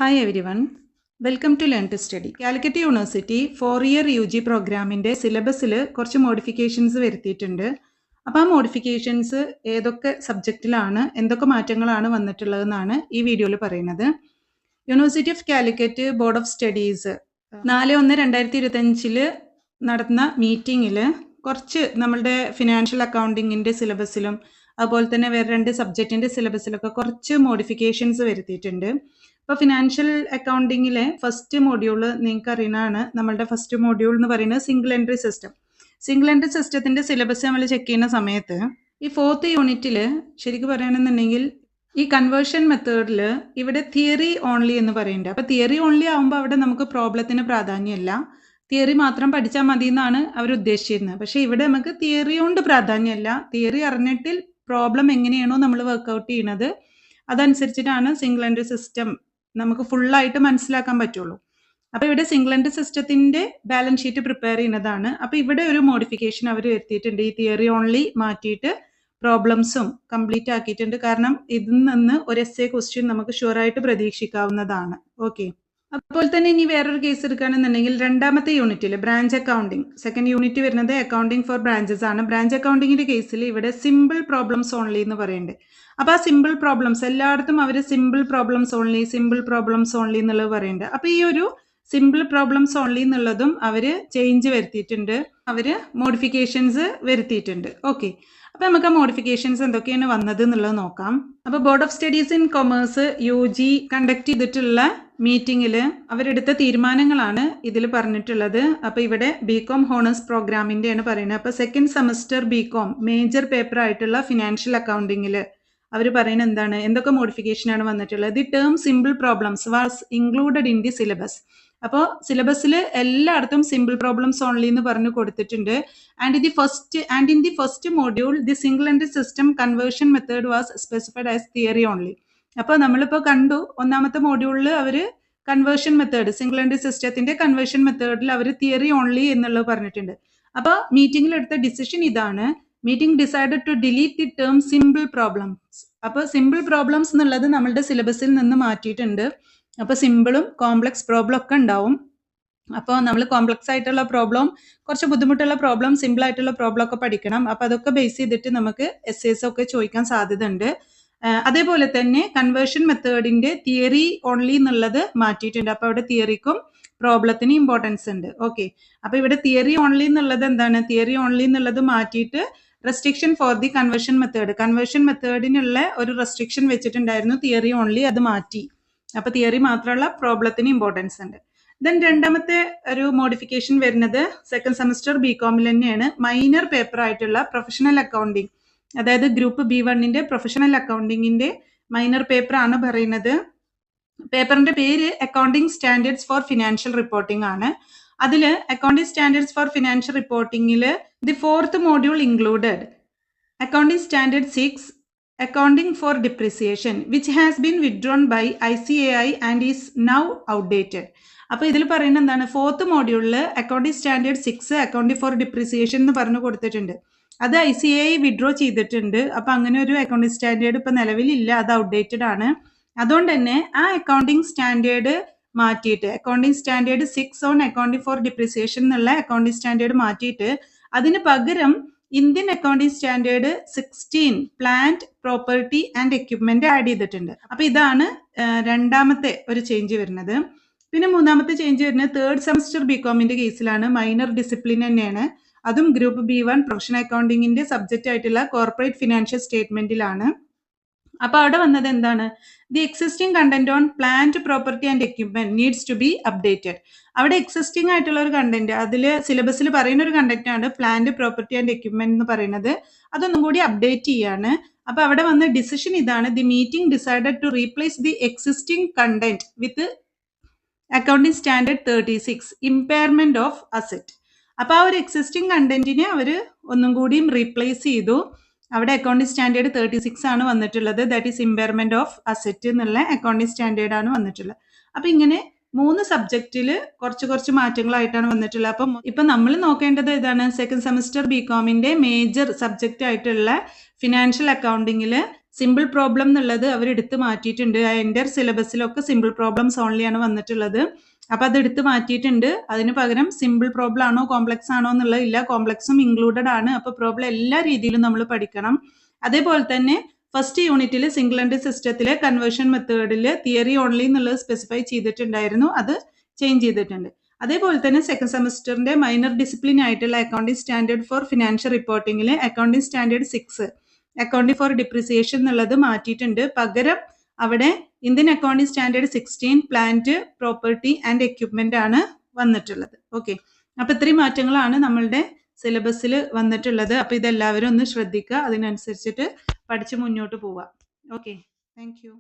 Hi everyone, welcome to Learn to Study. Calicut University 4-year UG പ്രോഗ്രാമിൻ്റെ സിലബസിൽ കുറച്ച് modifications വരുത്തിയിട്ടുണ്ട്. അപ്പോൾ ആ മോഡിഫിക്കേഷൻസ് ഏതൊക്കെ സബ്ജക്റ്റിലാണ് എന്തൊക്കെ മാറ്റങ്ങളാണ് വന്നിട്ടുള്ളതെന്നാണ് ഈ വീഡിയോയിൽ പറയുന്നത്. University of Calicut board of studies 4/1/2025 നടന്ന മീറ്റിങ്ങിൽ കുറച്ച് നമ്മളുടെ ഫിനാൻഷ്യൽ അക്കൗണ്ടിങ്ങിൻ്റെ സിലബസിലും അതുപോലെ തന്നെ വേറെ 2 സബ്ജക്റ്റിൻ്റെ സിലബസിലൊക്കെ കുറച്ച് മോഡിഫിക്കേഷൻസ് വരുത്തിയിട്ടുണ്ട്. ഇപ്പോൾ ഫിനാൻഷ്യൽ അക്കൗണ്ടിങ്ങിലെ ഫസ്റ്റ് മൊഡ്യൂൾ നിങ്ങൾക്ക് അറിയുന്നതാണ്. നമ്മളുടെ ഫസ്റ്റ് മൊഡ്യൂൾ എന്ന് പറയുന്നത് single entry system. Single entry സിസ്റ്റത്തിൻ്റെ സിലബസ് നമ്മൾ ചെക്ക് ചെയ്യുന്ന സമയത്ത് ഈ 4th യൂണിറ്റിൽ ശരിക്കും പറയുകയാണെന്നുണ്ടെങ്കിൽ ഈ കൺവേർഷൻ മെത്തേഡിൽ ഇവിടെ തിയറി ഓൺലി എന്ന് പറയുന്നുണ്ട്. അപ്പോൾ തിയറി ഓൺലി ആകുമ്പോൾ അവിടെ നമുക്ക് പ്രോബ്ലത്തിന് പ്രാധാന്യമില്ല, തിയറി മാത്രം പഠിച്ചാൽ മതി എന്നാണ് അവർ ഉദ്ദേശിച്ചിരുന്നത്. പക്ഷേ ഇവിടെ നമുക്ക് തിയറി കൊണ്ട് പ്രാധാന്യമല്ല, തിയറി അറിഞ്ഞിട്ട് പ്രോബ്ലം എങ്ങനെയാണോ നമ്മൾ വർക്കൗട്ട് ചെയ്യുന്നത് അതനുസരിച്ചിട്ടാണ് സിംഗിൾ എൻട്രി സിസ്റ്റം നമുക്ക് ഫുള്ളായിട്ട് മനസ്സിലാക്കാൻ പറ്റുള്ളൂ. അപ്പോൾ ഇവിടെ സിംഗിൾ എൻട്രി സിസ്റ്റത്തിൻ്റെ ബാലൻസ് ഷീറ്റ് പ്രിപ്പയർ ചെയ്യുന്നതാണ്. അപ്പോൾ ഇവിടെ ഒരു മോഡിഫിക്കേഷൻ അവർ വരുത്തിയിട്ടുണ്ട്. ഈ തിയറി ഓൺലി മാറ്റിയിട്ട് പ്രോബ്ലംസും കംപ്ലീറ്റ് ആക്കിയിട്ടുണ്ട്. കാരണം ഇതിൽ നിന്ന് ഒരു എസ്സേ ക്വസ്റ്റ്യൻ നമുക്ക് ഷുവറായിട്ട് പ്രതീക്ഷിക്കാവുന്നതാണ്. ഓക്കെ, അതുപോലെ തന്നെ ഇനി വേറൊരു കേസ് എടുക്കുകയാണെന്നുണ്ടെങ്കിൽ രണ്ടാമത്തെ യൂണിറ്റിൽ ബ്രാഞ്ച് അക്കൗണ്ടിങ്, സെക്കൻഡ് യൂണിറ്റ് വരുന്നത് അക്കൗണ്ടിങ് ഫോർ ബ്രാഞ്ചസ് ആണ്. ബ്രാഞ്ച് അക്കൗണ്ടിങ്ങിൻ്റെ കേസിൽ ഇവിടെ സിമ്പിൾ പ്രോബ്ലംസ് ഓൺലി എന്ന് പറയുന്നുണ്ട്. അപ്പോൾ ആ സിമ്പിൾ പ്രോബ്ലംസ് എല്ലായിടത്തും അവർ സിമ്പിൾ പ്രോബ്ലംസ് ഓൺലി എന്നുള്ളത് പറയുന്നുണ്ട്. അപ്പോൾ ഈ ഒരു സിമ്പിൾ പ്രോബ്ലംസ് ഓൺലി എന്നുള്ളതും അവർ ചേഞ്ച് വരുത്തിയിട്ടുണ്ട്, അവർ മോഡിഫിക്കേഷൻസ് വരുത്തിയിട്ടുണ്ട്. ഓക്കെ, അപ്പോൾ നമുക്ക് ആ മോഡിഫിക്കേഷൻസ് എന്തൊക്കെയാണ് വന്നത് എന്നുള്ളത് നോക്കാം. അപ്പോൾ board of studies in commerce UG conduct ചെയ്തിട്ടുള്ള മീറ്റിങ്ങിൽ അവരെടുത്ത തീരുമാനങ്ങളാണ് ഇതിൽ പറഞ്ഞിട്ടുള്ളത്. അപ്പോൾ ഇവിടെ BCom ഹോണേഴ്സ് പ്രോഗ്രാമിൻ്റെയാണ് പറയുന്നത്. അപ്പോൾ second semester BCom major paper ആയിട്ടുള്ള ഫിനാൻഷ്യൽ അക്കൗണ്ടിങ്ങിൽ അവർ പറയുന്നത് എന്താണ്, എന്തൊക്കെ മോഡിഫിക്കേഷനാണ് വന്നിട്ടുള്ളത്. The term simple problems was included in the syllabus. അപ്പോൾ സിലബസിൽ എല്ലായിടത്തും സിമ്പിൾ പ്രോബ്ലംസ് ഓൺലി എന്ന് പറഞ്ഞു കൊടുത്തിട്ടുണ്ട്. And in the first module the single entry system conversion method was specified as theory only. അപ്പോൾ നമ്മളിപ്പോൾ കണ്ടു ഒന്നാമത്തെ മോഡ്യൂളിൽ അവർ കൺവേർഷൻ മെത്തേഡ്, സിംഗിൾ എൻട്രി സിസ്റ്റത്തിൻ്റെ കൺവേർഷൻ മെത്തേഡിൽ അവർ തിയറി ഓൺലി എന്നുള്ളത് പറഞ്ഞിട്ടുണ്ട്. അപ്പോൾ മീറ്റിംഗിൽ എടുത്ത ഡിസിഷൻ ഇതാണ്, meeting decided to delete the term simple problems. അപ്പോൾ സിമ്പിൾ പ്രോബ്ലംസ് എന്നുള്ളത് നമ്മളുടെ സിലബസിൽ നിന്ന് മാറ്റിയിട്ടുണ്ട്. അപ്പോൾ സിമ്പിളും കോംപ്ലക്സ് പ്രോബ്ലം ഒക്കെ ഉണ്ടാവും. അപ്പോൾ നമ്മൾ കോംപ്ലക്സ് ആയിട്ടുള്ള പ്രോബ്ലം, കുറച്ച് ബുദ്ധിമുട്ടുള്ള പ്രോബ്ലം, സിമ്പിൾ ആയിട്ടുള്ള പ്രോബ്ലം ഒക്കെ പഠിക്കണം. അപ്പോൾ അതൊക്കെ ബേസ് ചെയ്തിട്ട് നമുക്ക് എസ്സേസ് ഒക്കെ ചോദിക്കാൻ സാധ്യത ഉണ്ട്. അതേപോലെ തന്നെ കൺവേർഷൻ മെത്തേഡിൻ്റെ തിയറി ഓൺലി എന്നുള്ളത് മാറ്റിയിട്ടുണ്ട്. അപ്പോൾ അവിടെ തിയറിക്കും പ്രോബ്ലത്തിന് ഇമ്പോർട്ടൻസ് ഉണ്ട്. ഓക്കെ, അപ്പോൾ ഇവിടെ തിയറി ഓൺലി എന്നുള്ളത് എന്താണ്, തിയറി ഓൺലി എന്നുള്ളത് മാറ്റിയിട്ട് റെസ്ട്രിക്ഷൻ ഫോർ ദി കൺവേർഷൻ മെത്തേഡിനുള്ള ഒരു റെസ്ട്രിക്ഷൻ വെച്ചിട്ടുണ്ടായിരുന്നു, തിയറി ഓൺലി അത് മാറ്റി. അപ്പോൾ തിയറി മാത്രമുള്ള പ്രോബ്ലത്തിന് ഇമ്പോർട്ടൻസ് ഉണ്ട്. ദെൻ രണ്ടാമത്തെ ഒരു മോഡിഫിക്കേഷൻ വരുന്നത് സെക്കൻഡ് സെമസ്റ്റർ BComൽ തന്നെയാണ്. മൈനർ പേപ്പർ ആയിട്ടുള്ള പ്രൊഫഷണൽ അക്കൗണ്ടിങ്, അതായത് ഗ്രൂപ്പ് B1ൻ്റെ പ്രൊഫഷണൽ അക്കൗണ്ടിങ്ങിൻ്റെ മൈനർ പേപ്പർ ആണ് പറയുന്നത്. പേപ്പറിൻ്റെ പേര് accounting standards for financial reporting ആണ്. അതിൽ അക്കൗണ്ടിങ് സ്റ്റാൻഡേർഡ്സ് ഫോർ ഫിനാൻഷ്യൽ റിപ്പോർട്ടിങ്ങിൽ the 4th module included accounting standard 6 accounting for depreciation which has been withdrawn by ICAI and is now outdated. അപ്പോൾ ഇതിൽ പറയുന്നത് എന്താണ്, 4th മോഡ്യൂളിൽ accounting standard 6 accounting for depreciation എന്ന് പറഞ്ഞു കൊടുത്തിട്ടുണ്ട്. അത് ICAI വിഡ്രോ ചെയ്തിട്ടുണ്ട്. അപ്പോൾ അങ്ങനെ ഒരു അക്കൗണ്ടിങ് സ്റ്റാൻഡേർഡ് ഇപ്പോൾ നിലവിലില്ല, അത് ഔട്ട്ഡേറ്റഡ് ആണ്. അതുകൊണ്ട് തന്നെ ആ അക്കൗണ്ടിങ് സ്റ്റാൻഡേർഡ് മാറ്റിയിട്ട് accounting standard 6 on accounting for depreciation എന്നുള്ള അക്കൗണ്ടിങ് സ്റ്റാൻഡേർഡ് മാറ്റിയിട്ട് അതിന് പകരം Indian accounting standard 16 plant property and equipment add ചെയ്തിട്ടുണ്ട്. അപ്പോൾ ഇതാണ് രണ്ടാമത്തെ ഒരു ചേഞ്ച് വരുന്നത്. പിന്നെ മൂന്നാമത്തെ ചേഞ്ച് വരുന്നത് 3rd സെമസ്റ്റർ BComൻ്റെ കേസിലാണ്. മൈനർ ഡിസിപ്ലിൻ തന്നെയാണ്, അതും ഗ്രൂപ്പ് B1 പ്രൊഫഷണൽ അക്കൗണ്ടിങ്ങിൻ്റെ സബ്ജക്റ്റ് ആയിട്ടുള്ള കോർപ്പറേറ്റ് ഫിനാൻഷ്യൽ സ്റ്റേറ്റ്മെന്റിലാണ്. അപ്പോൾ അവിടെ വന്നത് എന്താണ്, the existing content on plant property and equipment needs to be updated. അവിടെ എക്സിസ്റ്റിംഗ് ആയിട്ടുള്ള ഒരു കണ്ടന്റ്, അതിൽ സിലബസിൽ പറയുന്ന ഒരു കണ്ടന്റ് ആണ് പ്ലാന്റ് പ്രോപ്പർട്ടി ആൻഡ് എക്യുപ്മെന്റ് എന്ന് പറയുന്നത്, അതൊന്നും കൂടി അപ്ഡേറ്റ് ചെയ്യാണ്. അപ്പോൾ അവിടെ വന്ന ഡിസിഷൻ ഇതാണ്, the meeting decided to replace the existing content with accounting standard 36 impairment of asset. അപ്പോൾ ആ ഒരു എക്സിസ്റ്റിംഗ് കണ്ടന്റിനെ അവർ ഒന്നും കൂടിയും റീപ്ലേസ് ചെയ്തു. അവിടെ അക്കൗണ്ടിങ് സ്റ്റാൻഡേർഡ് 36 ആണ് വന്നിട്ടുള്ളത്, that is impairment of asset എന്നുള്ള അക്കൗണ്ടിങ് സ്റ്റാൻഡേർഡ് ആണ് വന്നിട്ടുള്ളത്. അപ്പോൾ ഇങ്ങനെ 3 സബ്ജക്റ്റിൽ കുറച്ച് മാറ്റങ്ങളായിട്ടാണ് വന്നിട്ടുള്ളത്. അപ്പം ഇപ്പം നമ്മൾ നോക്കേണ്ടത് ഇതാണ്, സെക്കൻഡ് സെമസ്റ്റർ ബികോമിന്റെ മേജർ സബ്ജക്റ്റ് ആയിട്ടുള്ള ഫിനാൻഷ്യൽ അക്കൗണ്ടിങ്ങിൽ സിമ്പിൾ പ്രോബ്ലം എന്നുള്ളത് അവർ എടുത്ത് മാറ്റിയിട്ടുണ്ട്. ആ എൻ്റെ സിലബസിലൊക്കെ സിമ്പിൾ പ്രോബ്ലംസ് ഓൺലിയാണ് വന്നിട്ടുള്ളത്. അപ്പം അത് എടുത്ത് മാറ്റിയിട്ടുണ്ട്. അതിന് പകരം സിമ്പിൾ പ്രോബ്ലം ആണോ കോംപ്ലക്സ് ആണോ എന്നുള്ളത് ഇല്ല, കോംപ്ലക്സും ഇൻക്ലൂഡഡ് ആണ്. അപ്പോൾ പ്രോബ്ലം എല്ലാ രീതിയിലും നമ്മൾ പഠിക്കണം. അതേപോലെ തന്നെ ഫസ്റ്റ് യൂണിറ്റിൽ സിംഗിൾ എൻട്രി സിസ്റ്റത്തിലെ കൺവേർഷൻ മെത്തേഡിൽ തിയറി ഓൺലി എന്നുള്ളത് സ്പെസിഫൈ ചെയ്തിട്ടുണ്ടായിരുന്നു, അത് ചേഞ്ച് ചെയ്തിട്ടുണ്ട്. അതേപോലെ തന്നെ സെക്കൻഡ് സെമസ്റ്ററിന്റെ മൈനർ ഡിസിപ്ലിൻ ആയിട്ടുള്ള അക്കൗണ്ടിംഗ് സ്റ്റാൻഡേർഡ് ഫോർ ഫിനാൻഷ്യൽ റിപ്പോർട്ടിംഗിൽ accounting standard 6 accounting for depreciation എന്നുള്ളത് മാറ്റിയിട്ടുണ്ട്. പകരം അവിടെ Indian accounting standard 16 plant property and equipment ആണ് വന്നിട്ടുള്ളത്. ഓക്കെ, അപ്പൊ ഇത്രയും മാറ്റങ്ങളാണ് നമ്മളുടെ സിലബസിൽ വന്നിട്ടുള്ളത്. അപ്പൊ ഇതെല്ലാവരും ഒന്ന് ശ്രദ്ധിക്കുക, അതിനനുസരിച്ചിട്ട് പഠിച്ച് മുന്നോട്ട് പോവാം. Okay, thank you.